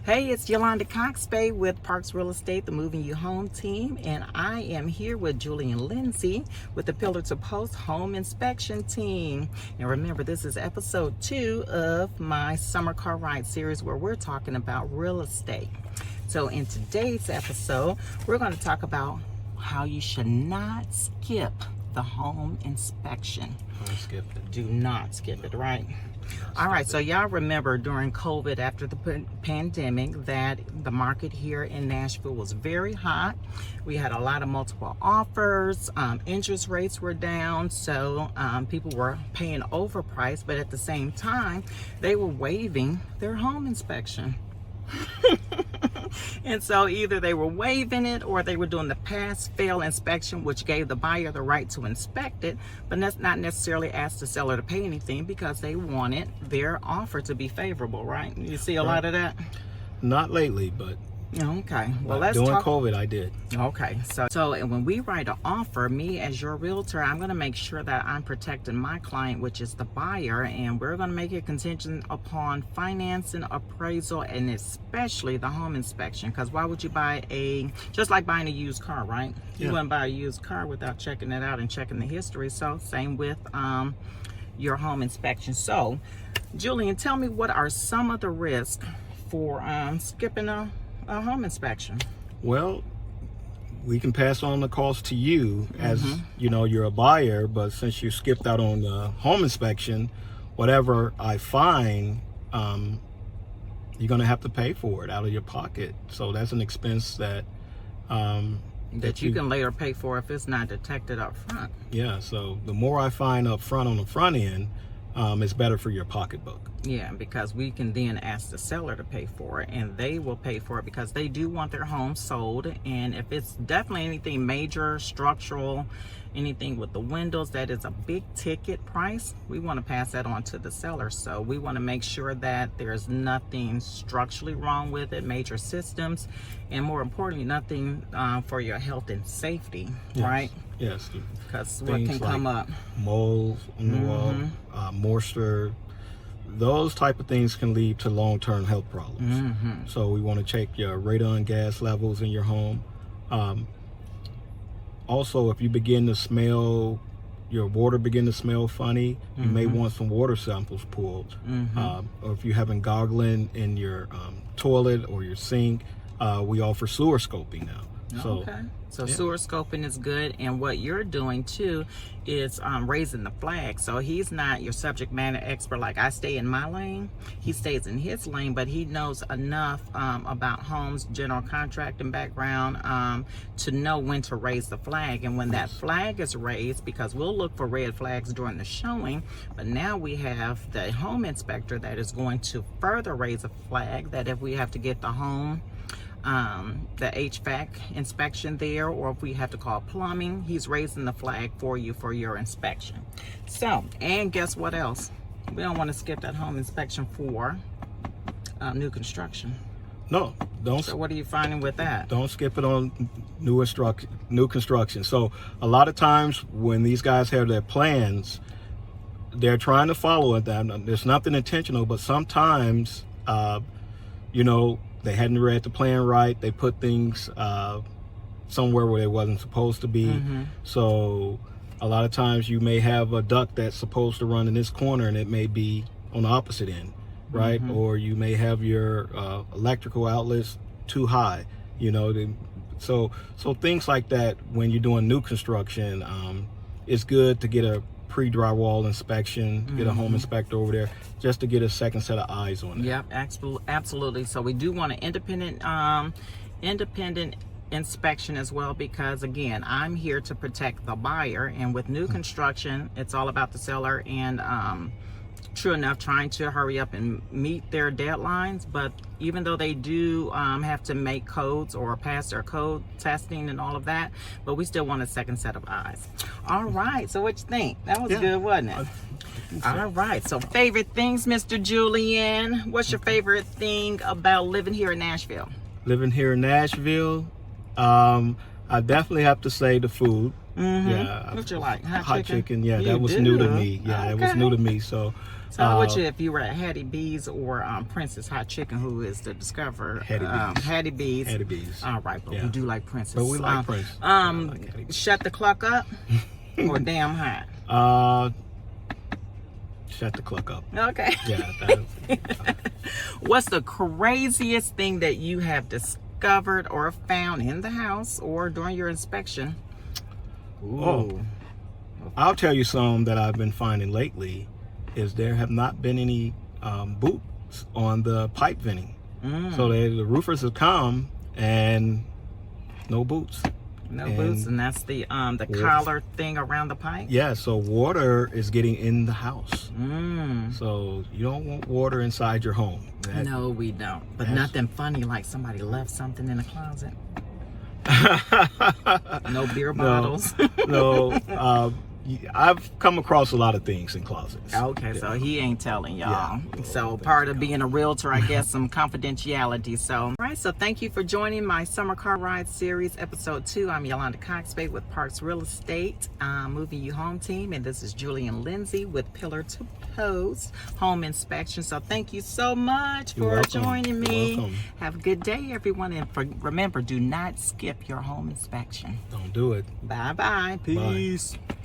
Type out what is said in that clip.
Hey, it's Yolanda Cox-Bey with Parks Real Estate, the Moving You Home team, and I am here with Julian Lindsay with the Pillar to Post Home Inspection team. And remember, this is episode 2 of my Summer Car Ride series where we're talking about real estate. So in today's episode, we're going to talk about how you should not skip the home inspection. Don't skip it. Do not skip it, right? All right, so y'all remember during COVID, after the pandemic, that the market here in Nashville was very hot. We had a lot of multiple offers, interest rates were down, so people were paying overpriced, but at the same time, they were waiving their home inspection. And so either they were waiving it or they were doing the pass-fail inspection, which gave the buyer the right to inspect it, but that's not necessarily asked the seller to pay anything because they wanted their offer to be favorable, right? You see a lot of that? Not lately, but okay. Well, let's during talk. COVID, I did. Okay, so and when we write an offer, me as your realtor, I'm going to make sure that I'm protecting my client, which is the buyer, and we're going to make it contingent upon financing, appraisal, and especially the home inspection. Because why would you buy just like buying a used car, right? You wouldn't buy a used car without checking it out and checking the history. So same with your home inspection. So, Julian, tell me, what are some of the risks for skipping a home inspection? Well, we can pass on the cost to you as you know, you're a buyer, but since you skipped out on the home inspection, whatever I find, you're going to have to pay for it out of your pocket. So that's an expense that that you can later pay for if it's not detected up front. Yeah, so the more I find up front on the front end, it's better for your pocketbook. Yeah, because we can then ask the seller to pay for it, and they will pay for it because they do want their home sold. And if it's definitely anything major, structural, anything with the windows that is a big ticket price, we want to pass that on to the seller. So we want to make sure that there's nothing structurally wrong with it, major systems, and more importantly, nothing for your health and safety, right? Yes. Because what can come up? Mold on the wall, moisture, those type of things can lead to long-term health problems. So we want to check your radon gas levels in your home. Also, if you begin to smell, your water begin to smell funny, you may want some water samples pulled. Or if you're having goggling in your toilet or your sink, we offer sewer scoping now. So sewer scoping is good, and what you're doing too is raising the flag. So he's not your subject matter expert like I stay in my lane. He stays in his lane, but he knows enough about homes, general contracting background, to know when to raise the flag. And when that flag is raised, because we'll look for red flags during the showing, but now we have the home inspector that is going to further raise a flag that if we have to get the home the HVAC inspection there, or if we have to call plumbing, he's raising the flag for you for your inspection. So, and guess what else? We don't want to skip that home inspection for new construction. No, don't. So what are you finding with that? Don't skip it on new construction. So a lot of times when these guys have their plans, they're trying to follow it. There's nothing intentional, but sometimes, you know, they hadn't read the plan right. They put things somewhere where they wasn't supposed to be. So a lot of times you may have a duct that's supposed to run in this corner and it may be on the opposite end, right? Or you may have your electrical outlets too high, you know. So things like that when you're doing new construction, it's good to get a pre-drywall inspection, get a home inspector over there just to get a second set of eyes on it. Yep, absolutely. So we do want an independent inspection as well, because again, I'm here to protect the buyer, and with new construction, it's all about the seller and true enough, trying to hurry up and meet their deadlines. But even though they do have to make codes or pass their code testing and all of that, but we still want a second set of eyes. All right, so what you think? That was good, wasn't it? All right, so favorite things, Mr. Julian. What's your favorite thing about living here in Nashville? Living here in Nashville, I definitely have to say the food. Yeah. What you like? Hot chicken. Yeah, You that was do? new to me. Yeah, that was Okay. new to me. So. So what you if you were at Hattie B's or Princess Hot Chicken, who is the discoverer? Hattie B's. Hattie B's. Hattie B's. All right, but Yeah. we do like Princess. But we like Prince. Yeah, I like Hattie B's. Shut the clock up or damn hot? Shut the clock up. Okay. Yeah. What's the craziest thing that you have discovered or found in the house or during your inspection? Ooh. Oh. I'll tell you some that I've been finding lately is there have not been any boots on the pipe venting. So the roofers have come and no boots. No boots, and that's the collar thing around the pipe? Yeah, so water is getting in the house. So you don't want water inside your home. No, we don't. But nothing funny like somebody left something in the closet. No beer bottles. No. I've come across a lot of things in closets. Okay, so he ain't telling y'all. Yeah. So part of being a realtor, I guess, some confidentiality. So, all right, so thank you for joining my Summer Car Ride Series, Episode 2. I'm Yolanda Cox-Bey with Parks Real Estate, Moving You Home Team, and this is Julian Lindsay with Pillar to Post Home Inspection. So thank you so much for joining me. You're welcome. Have a good day, everyone. And remember, do not skip your home inspection. Don't do it. Bye-bye. Peace. Bye.